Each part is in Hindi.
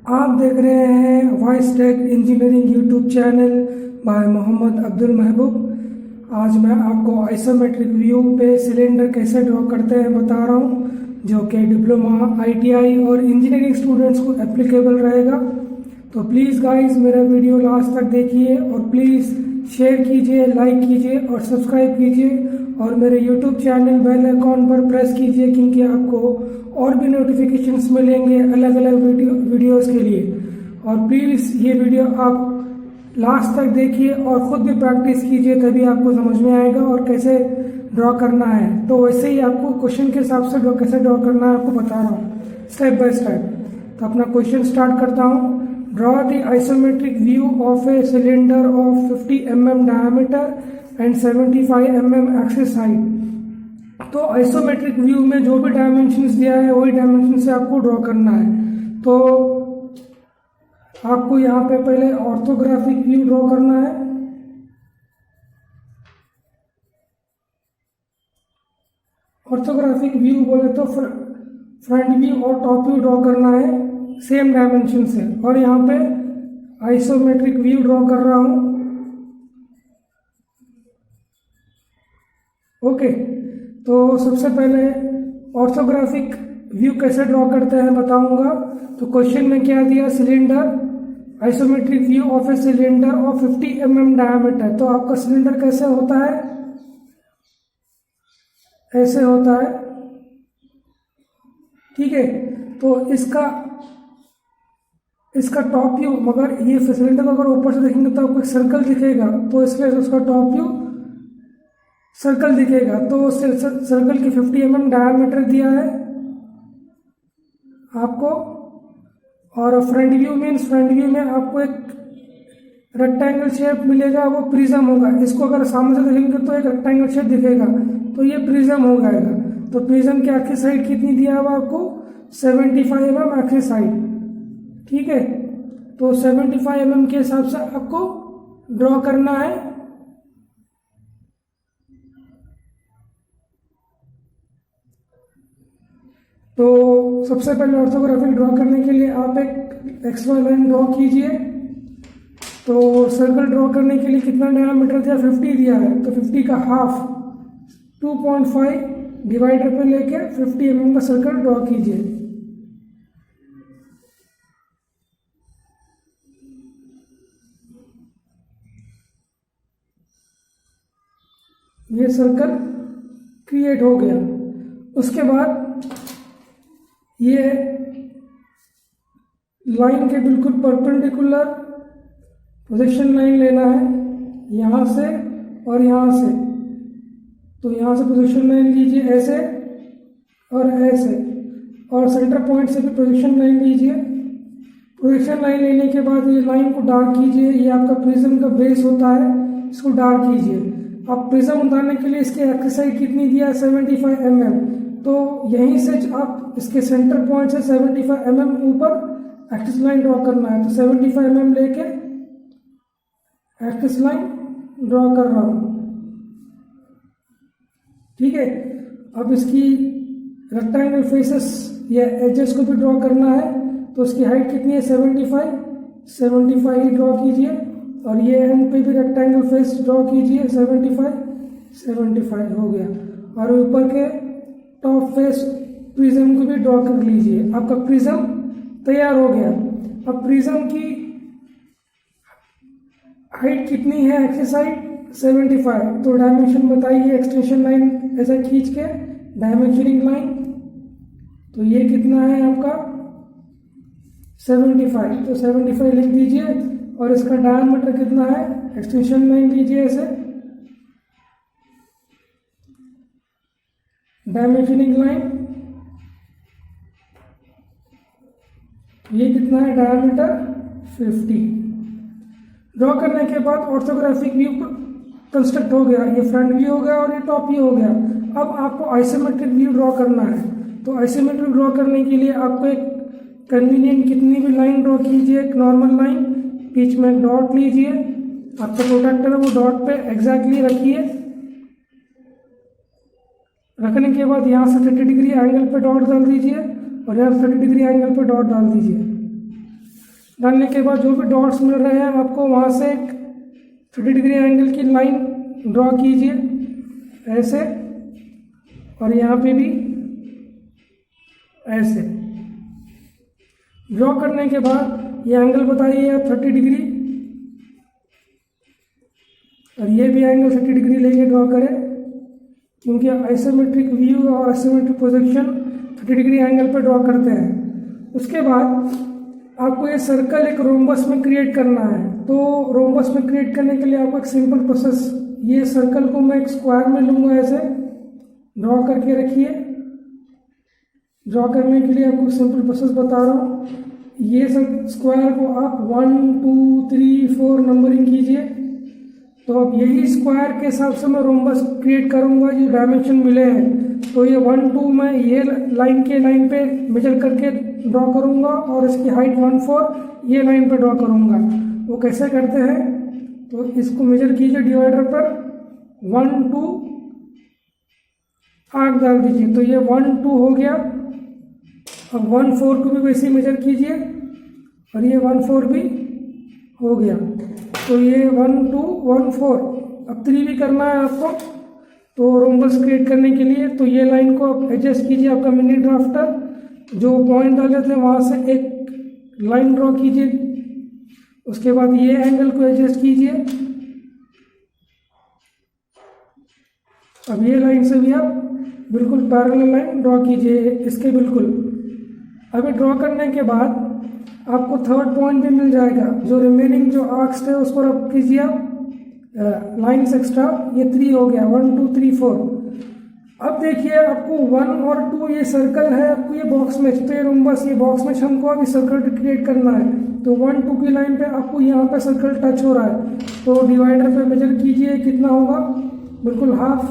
आप देख रहे हैं voice tech engineering YouTube channel by Mohammed Abdul Mehboob. आज मैं आपको आइसोमेट्रिक व्यू पे सिलेंडर कैसे ड्रॉ करते हैं बता रहा हूँ, जो कि डिप्लोमा, आईटीआई और इंजीनियरिंग स्टूडेंट्स को एप्लीकेबल रहेगा। तो प्लीज़ गाइस मेरा वीडियो लास्ट तक देखिए और प्लीज़ शेयर कीजिए, लाइक कीजिए और सब्सक्राइब कीजिए और मेरे यूट्यूब चैनल बेल आइकॉन पर प्रेस कीजिए, क्योंकि आपको और भी नोटिफिकेशंस मिलेंगे अलग अलग वीडियोस के लिए। और प्लीज़ ये वीडियो आप लास्ट तक देखिए और ख़ुद भी प्रैक्टिस कीजिए, तभी आपको समझ में आएगा और कैसे ड्रॉ करना है। तो वैसे ही आपको क्वेश्चन के हिसाब से कैसे ड्रॉ करना है आपको बता रहा हूँ स्टेप बाय स्टेप। तो अपना क्वेश्चन स्टार्ट करता हूँ। Draw the isometric view of a cylinder of 50 mm diameter and 75 mm axis height. तो आइसोमेट्रिक व्यू में जो भी डायमेंशंस दिया है वही डायमेंशन से आपको ड्रॉ करना है। तो आपको यहाँ पे पहले ऑर्थोग्राफिक व्यू ड्रॉ करना है। ऑर्थोग्राफिक व्यू बोले तो फ्रंट व्यू और टॉप व्यू ड्रॉ करना है सेम डायमेंशन से। और यहाँ पे आइसोमेट्रिक व्यू ड्रॉ कर रहा हूँ। ओके, तो सबसे पहले ऑर्थोग्राफिक व्यू कैसे ड्रॉ करते हैं बताऊंगा। तो क्वेश्चन में क्या दिया, cylinder isometric view of a cylinder of 50 mm diameter. तो आपका सिलेंडर कैसे होता है, ऐसे होता है, ठीक है। तो इसका टॉप व्यू, मगर ये सिलेंडर को अगर ऊपर से देखेंगे तो आपको एक सर्कल दिखेगा, तो इसलिए उसका टॉप व्यू सर्कल दिखेगा। तो सर्कल की 50 mm डायमीटर दिया है आपको। और front view means front view में आपको एक रेक्टेंगल शेप मिलेगा, वो प्रिज्म होगा। इसको अगर सामने से देखेंगे तो एक रेक्टेंगल शेप दिखेगा, तो ये प्रिज्म हो जाएगा। तो प्रिज्म की एक्सिस हाइट कितनी दिया हुआ आपको, 75 mm एक्सिस हाइट, ठीक है। तो 75 mm के हिसाब से आपको ड्रॉ करना है। तो सबसे पहले ऑर्थोग्राफिक ड्रॉ करने के लिए आप एक एक्सट्रा लाइन ड्रॉ कीजिए। तो सर्कल ड्रॉ करने के लिए कितना डायमीटर दिया, 50 दिया है, तो 50 का हाफ 2.5 डिवाइडर पे लेके 50 mm का सर्कल ड्रॉ कीजिए। ये सर्कल क्रिएट हो गया। उसके बाद ये लाइन के बिल्कुल परपेंडिकुलर प्रोजेक्शन लाइन लेना है, यहाँ से और यहाँ से। तो यहाँ से प्रोजेक्शन लाइन लीजिए ऐसे और ऐसे, और सेंटर पॉइंट से भी प्रोजेक्शन लाइन लीजिए। प्रोजेक्शन लाइन लेने के बाद ये लाइन को डार्क कीजिए। ये आपका प्रिज्म का बेस होता है, इसको डार्क कीजिए। अब प्रिज्म उतारने के लिए इसके एक्सिस हाइट कितनी दिया है, 75 mm। तो यहीं से आप इसके सेंटर पॉइंट से 75 mm ऊपर एक्सिस लाइन ड्रॉ करना है। तो 75 mm लेके एक्सिस लाइन ड्रॉ कर रहा हूँ, ठीक है। अब इसकी रेक्टेंगल फेसेस या एजेस को भी ड्रॉ करना है। तो उसकी हाइट कितनी है, 75 ही ड्रॉ कीजिए। और ये एंड पे भी रेक्टेंगल फेस ड्रॉ कीजिए, 75 हो गया। और ऊपर के टॉप फेस प्रिज्म को भी ड्रॉ कर लीजिए। आपका प्रिज्म तैयार हो गया। अब प्रिज्म की हाइट कितनी है, एक्सिस हाइट 75। तो डायमेंशन बताइए, एक्सटेंशन लाइन ऐसा खींच के डायमेंशनिंग लाइन। तो ये कितना है आपका 75, तो 75 लिख दीजिए। और इसका डायमीटर कितना है, एक्सटेंशन लाइन लीजिए ऐसे, डायमेंशनिंग लाइन। ये कितना है डायमीटर, 50। ड्रॉ करने के बाद ऑर्थोग्राफिक व्यू कंस्ट्रक्ट हो गया। ये फ्रंट व्यू हो गया और ये टॉप व्यू हो गया। अब आपको आइसोमेट्रिक व्यू ड्रॉ करना है। तो आइसोमेट्रिक ड्रॉ करने के लिए आपको एक कन्वीनियंट कितनी भी लाइन ड्रॉ कीजिए, एक नॉर्मल लाइन, बीच में डॉट लीजिए। आपका प्रोटेक्टर है वो डॉट पे एग्जैक्टली रखिए। रखने के बाद यहाँ से 30 डिग्री एंगल पे डॉट डाल दीजिए और यहाँ 30 डिग्री एंगल पे डॉट डाल दीजिए। डालने के बाद जो भी डॉट्स मिल रहे हैं आपको वहाँ से एक 30 डिग्री एंगल की लाइन ड्रॉ कीजिए ऐसे, और यहाँ पे भी ऐसे ड्रॉ करने के बाद ये एंगल बताइए आप 30 डिग्री, और ये भी एंगल 30 डिग्री लेके ड्रॉ करें, क्योंकि आइसोमेट्रिक व्यू और आइसोमेट्रिक प्रोजेक्शन 30 डिग्री एंगल पे ड्रॉ करते हैं। उसके बाद आपको ये सर्कल एक रोम्बस में क्रिएट करना है। तो रोम्बस में क्रिएट करने के लिए आपको एक सिंपल प्रोसेस, ये सर्कल को मैं एक स्क्वायर में लूँगा, ऐसे ड्रॉ करके रखिए। ड्रॉ करने के लिए आपको सिंपल प्रोसेस बता रहा हूँ। ये स्क्वायर को आप 1 2 3 4 नंबरिंग कीजिए। तो अब यही स्क्वायर के हिसाब से मैं रोम्बस क्रिएट करूँगा, जो डायमेंशन मिले हैं। तो ये 1 2 मैं ये लाइन के लाइन पे मेजर करके ड्रॉ करूँगा, और इसकी हाइट 1 4 ये लाइन पे ड्रॉ करूँगा। वो कैसे करते हैं, तो इसको मेजर कीजिए डिवाइडर पर, 1 2 आर्क डाल दीजिए। तो ये 1 2 हो गया। अब 1 4 को भी वैसे ही मेजर कीजिए, और ये 1 4 भी हो गया। तो ये 1 2 1 4, अब 3 भी करना है आपको। तो रोम्बस क्रिएट करने के लिए तो ये लाइन को आप एडजस्ट कीजिए, आपका मिनी ड्राफ्टर जो पॉइंट डाले थे वहाँ से एक लाइन ड्रॉ कीजिए। उसके बाद ये एंगल को एडजस्ट कीजिए। अब ये लाइन से भी आप बिल्कुल पैरेलल लाइन ड्रॉ कीजिए इसके बिल्कुल। अभी ड्रॉ करने के बाद आपको थर्ड पॉइंट भी मिल जाएगा। जो रिमेनिंग जो आर्क्स थे उसको रख कीजिए आप लाइन्स एक्स्ट्रा। ये 3 हो गया, 1 2 3 4। अब देखिए आपको 1 और 2 ये सर्कल है, आपको ये बॉक्स में पे रोम्बस, ये बॉक्स में हमको अभी सर्कल क्रिएट करना है। तो 1 2 की लाइन पे आपको यहाँ पे सर्कल टच हो रहा है। तो डिवाइडर पे मेजर कीजिए कितना होगा, बिल्कुल हाफ।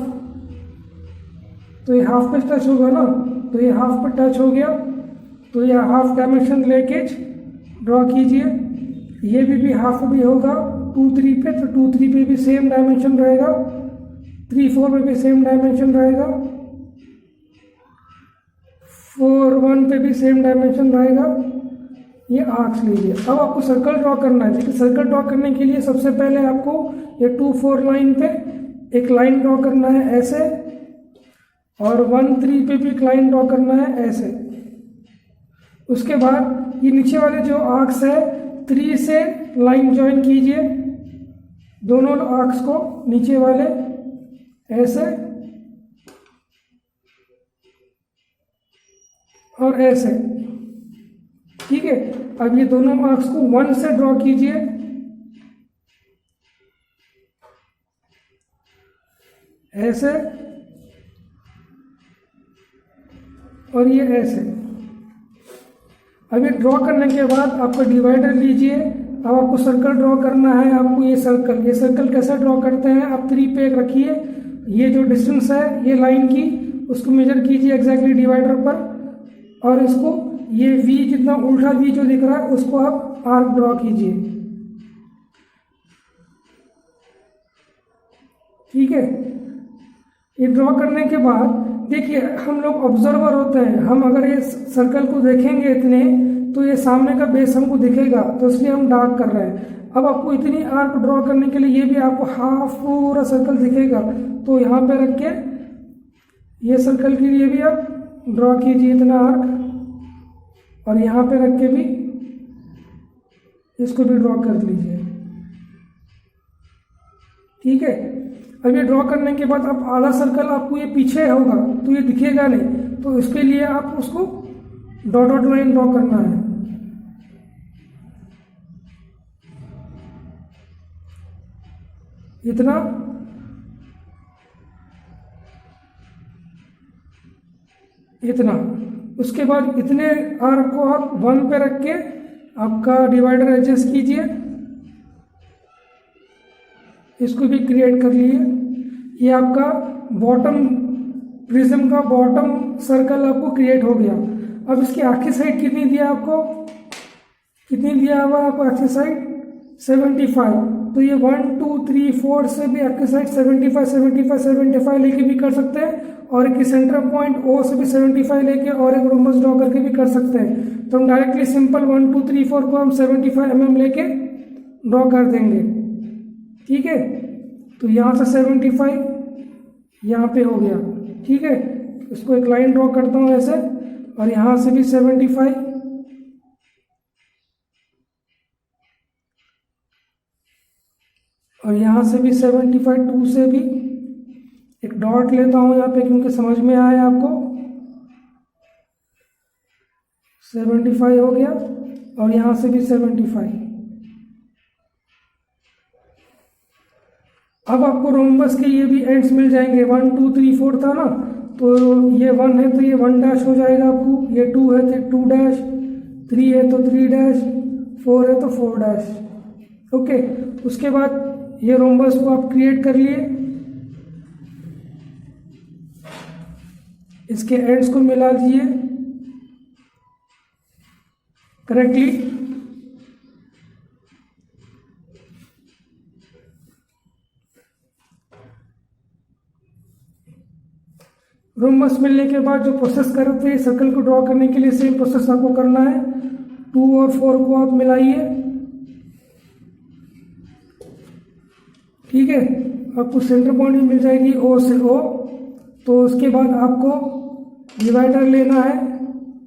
तो ये हाफ पे टच होगा ना, तो ये हाफ पे टच हो गया। तो ये हाफ डायमेंशन लेके ड्रॉ कीजिए। ये भी हाफ भी होगा 2 3 पे, तो 2 3 पे भी सेम डायमेंशन रहेगा, 3 4 पे भी सेम डायमेंशन रहेगा, 4 1 पे भी सेम डायमेंशन रहेगा। ये आर्क्स लीजिए। अब आपको सर्कल ड्रॉ करना है। देखिए सर्कल ड्रॉ करने के लिए सबसे पहले आपको ये 2 4 लाइन पे एक लाइन ड्रॉ करना है ऐसे, और 1 3 पे भी एक लाइन ड्रॉ करना है ऐसे। उसके बाद ये नीचे वाले जो आर्क्स है 3 से लाइन ज्वाइन कीजिए, दोनों आर्क्स को नीचे वाले ऐसे और ऐसे, ठीक है। अब ये दोनों आर्क्स को 1 से ड्रॉ कीजिए, ऐसे और ये ऐसे। अब ये ड्रॉ करने के बाद आपको डिवाइडर लीजिए। अब आपको सर्कल ड्रॉ करना है। आपको ये सर्कल कैसे ड्रॉ करते हैं, आप 3 पे रखिए। ये जो डिस्टेंस है ये लाइन की, उसको मेजर कीजिए एग्जैक्टली डिवाइडर पर, और इसको ये वी जितना उल्टा वी जो दिख रहा है उसको आप आर्क ड्रॉ कीजिए, ठीक है। ये ड्रॉ करने के बाद देखिए हम लोग ऑब्जर्वर होते हैं, हम अगर ये सर्कल को देखेंगे इतने तो ये सामने का बेस हमको दिखेगा, तो इसलिए हम डार्क कर रहे हैं। अब आपको इतनी आर्क ड्रॉ करने के लिए ये भी आपको हाफ पूरा सर्कल दिखेगा, तो यहाँ पे रख के ये सर्कल के लिए भी आप ड्रॉ कीजिए इतना आर्क, और यहाँ पे रख के भी इसको भी ड्रॉ कर लीजिए, ठीक है। अब ये ड्रॉ करने के बाद अब आधा सर्कल आपको ये पीछे होगा तो ये दिखेगा नहीं, तो इसके लिए आप उसको डॉट डॉट लाइन ड्रॉ करना है। इतना इतना। उसके बाद इतने आर्क को आप 1 पे रख के आपका डिवाइडर एडजस्ट कीजिए, इसको भी क्रिएट कर लिए। ये आपका बॉटम प्रिज्म का बॉटम सर्कल आपको क्रिएट हो गया। अब इसकी आखिरी साइड कितनी दिया आपको, कितनी दिया हुआ आपको आखिरी साइड 75। तो ये 1 2 3 4 से भी आपके साइड 75 75 75 लेके भी कर सकते हैं, और एक सेंटर पॉइंट ओ से भी 75 लेके और एक रोम्बस ड्रॉ करके भी कर सकते हैं। तो हम डायरेक्टली सिंपल 1 2 3 4 को हम 75 mm लेके ड्रॉ कर देंगे। ठीक है, तो यहाँ से 75 यहाँ पे हो गया। ठीक है, इसको एक लाइन ड्रॉ करता हूँ ऐसे, और यहाँ से भी 75, और यहाँ से भी 75, 2 से भी एक डॉट लेता हूँ यहाँ पे क्योंकि समझ में आए आपको। 75 हो गया, और यहाँ से भी 75। अब आपको रोम्बस के ये भी एंड्स मिल जाएंगे। 1 2 3 4 था ना, तो ये 1 है तो ये 1 डैश हो जाएगा आपको, ये 2 है तो 2 डैश, 3 है तो 3 डैश, 4 है तो 4 डैश। ओके, उसके बाद ये रोम्बस को आप क्रिएट कर लिए, इसके एंड्स को मिला दिए करेक्टली। रोम्बस मिलने के बाद जो प्रोसेस कर रहे थे सर्कल को ड्रॉ करने के लिए, सेम प्रोसेस आपको करना है। 2 और 4 को आप मिलाइए। ठीक है, आपको सेंटर पॉइंट भी मिल जाएगी ओ से ओ। तो उसके बाद आपको डिवाइडर लेना है।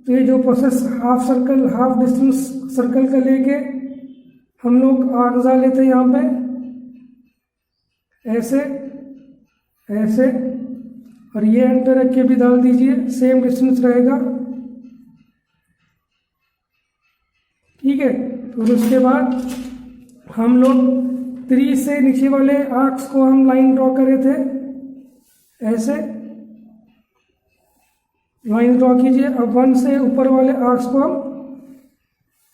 तो ये जो process half circle, half distance circle का लेके हम लोग 8 हज़ार लेते हैं यहाँ पे, ऐसे ऐसे, और ये एंड पे रख के भी डाल दीजिए, सेम डिस्टेंस रहेगा। ठीक है, और उसके बाद हम लोग 3 से नीचे वाले आर्क्स को हम लाइन ड्रॉ करे थे, ऐसे लाइन ड्रॉ कीजिए। अब 1 से ऊपर वाले आर्क्स को हम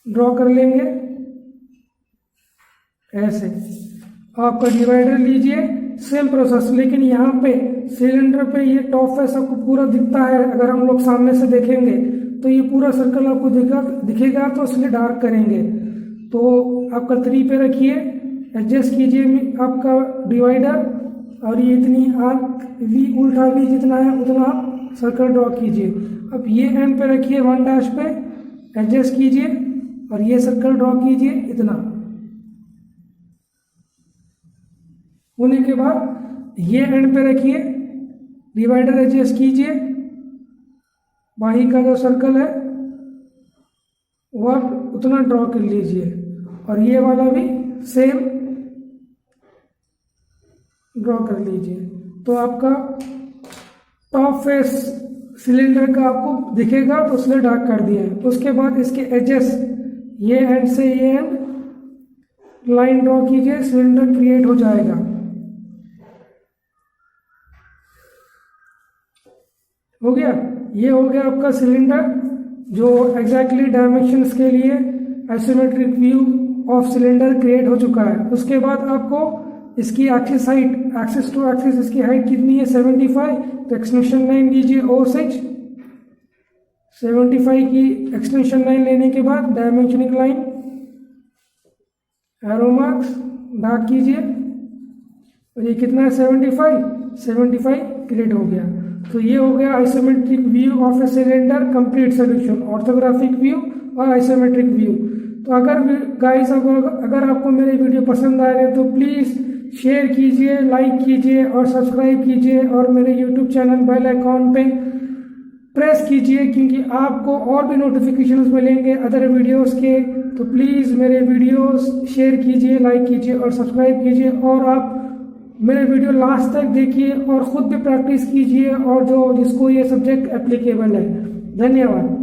ड्रॉ कर लेंगे ऐसे। आपका डिवाइडर लीजिए, सेम प्रोसेस, लेकिन यहाँ पे सिलेंडर पे ये टॉप फेस आपको पूरा दिखता है। अगर हम लोग सामने से देखेंगे तो ये पूरा सर्कल आपको दिखेगा, तो इसलिए डार्क करेंगे। तो आपका 3 पे रखिए, एडजस्ट कीजिए आपका डिवाइडर, और ये इतनी आर्क वी, उल्टा वी जितना है उतना सर्कल ड्रॉ कीजिए। अब ये एंड पे रखिए 1 डैश पे, एडजस्ट कीजिए और ये सर्कल ड्रॉ कीजिए इतना। होने के बाद ये एंड पे रखिए, डिवाइडर एडजस्ट कीजिए, बाही का जो सर्कल है वो आप उतना ड्रॉ कर लीजिए, और ये वाला भी सेम ड्रॉ कर लीजिए। तो आपका टॉप फेस सिलेंडर का आपको दिखेगा, तो उसने डार्क कर दिया है। उसके बाद इसके एजेस, ये एंड से ये एंड लाइन ड्रॉ कीजिए, सिलेंडर क्रिएट हो जाएगा। हो गया, ये हो गया आपका सिलेंडर, जो एग्जैक्टली डायमेंशंस के लिए isometric view of cylinder create हो चुका है। उसके बाद आपको इसकी axis height, axis to axis इसकी हाइट कितनी है 75, तो एक्सटेंशन लाइन लीजिए O6, 75 की एक्सटेंशन लाइन लेने के बाद dimensioning line, arrow marks dark कीजिए, और ये कितना है 75 क्रिएट हो गया। तो ये हो गया isometric view of a cylinder complete solution, orthographic view और आइसोमेट्रिक व्यू। तो अगर गाइस अगर आपको मेरे वीडियो पसंद आ रहे हैं तो प्लीज़ शेयर कीजिए, लाइक कीजिए और सब्सक्राइब कीजिए, और मेरे यूट्यूब चैनल बेल आइकॉन पे प्रेस कीजिए, क्योंकि आपको और भी नोटिफिकेशंस मिलेंगे अदर वीडियोस के। तो प्लीज़ मेरे वीडियोस शेयर कीजिए, लाइक कीजिए और सब्सक्राइब कीजिए, और आप मेरे वीडियो लास्ट तक देखिए और ख़ुद भी प्रैक्टिस कीजिए, और जिसको ये सब्जेक्ट एप्लीकेबल है। धन्यवाद।